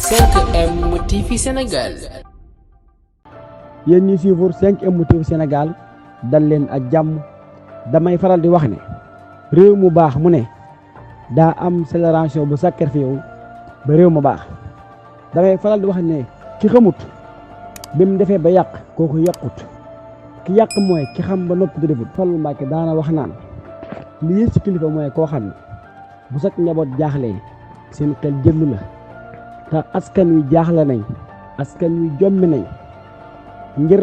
5M TV Sénégal. yéen ñi suivre 5M TV Sénégal dal leen ak jàmm. damay faral di wax ne réew mu baax mu ne daa am génération bu sacrifié wu ba réew mu baax. damay faral di wax ne ki xamut bi mu defee ba yàq kooku yàqut, ki yàq mooy ki xam ba noppi di defut. Fallu Mbàkke daana wax naan li yées ci kilifa mooy koo xam ne bu sax njaboot jaaxlee seen xel jënd la te askan wi jaaxle nañ, askan wi jommi nañ ngir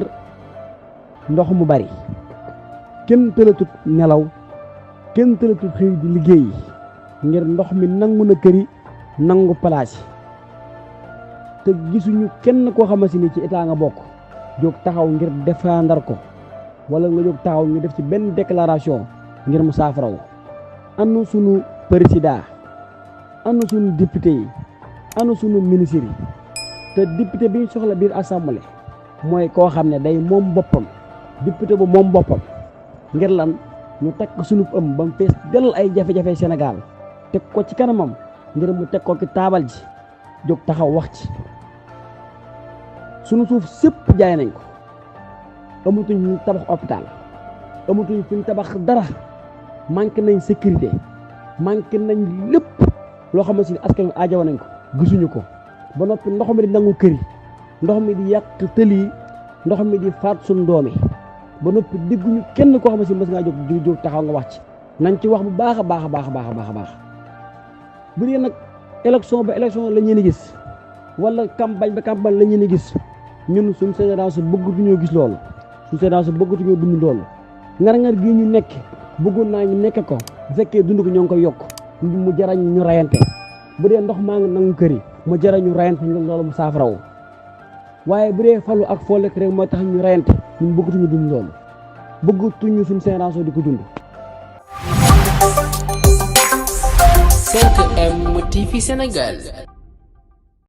ndox mu bari. kenn tëlatut nelaw, kenn tëlatut xëy di liggéey ngir ndox mi nangu na këri nangu palaas yi te gisuñu kenn koo xamante ni ci état nga bokk jóg taxaw ngir défendre ko wala nga jóg taxaw ñu def ci benn déclaration ngir mu saafaraw. anu sunu président, anu sunu député yi, anu sunu ministre yi. te député bi ñu soxla biir assemblée mooy koo xam ne day moom boppam, député bu moom boppam. ngir lan ñu teg ko sunu ëm ba mu fees dell ay jafe-jafe Sénégal teg ko ci kanamam ngir mu teg ko ci taabal ji jóg taxaw wax ci. sunu suuf sépp jaay nañ ko, amatuñ fu ñu tabax hôpital, amatuñ fu ñu tabax dara, manqué nañ sécurité, manqué nañ lépp loo xamante ni askan wi aajaw nañ ko gisuñu ko. ba noppi ndox mi di nangu kër yi, ndox mi di yàq tëli yi, ndox mi di faat suñu doom yi. ba noppi digguñu kenn koo xam ne si mës ngaa jóg taxaw nga wax ci. nañ ci wax bu baax a baax a baax a baax a baax a baax. bu dee nag élection ba élection la ñu gis wala campagne ba campagne la ñu gis ñun suñu génération bëggatuñoo gis loolu, suñu génération bëggatuñoo dund loolu. ngar-ngar gii ñu nekk bëggoon naa ñu nekk ko bu fekkee dund ko ñoo ngi koy yokk mu jarañ ñu rayante. bu dee ndox maa ngi nangu kër yi mu jarañ ñu rayante ñu loolu mu saafaraw. waaye bu dee falu ak foo lekk rek mooy tax ñu rayante ñun bëggatuñu dund loolu, bëggatuñu suñu génération di ko dund. 5M TV Sénégal.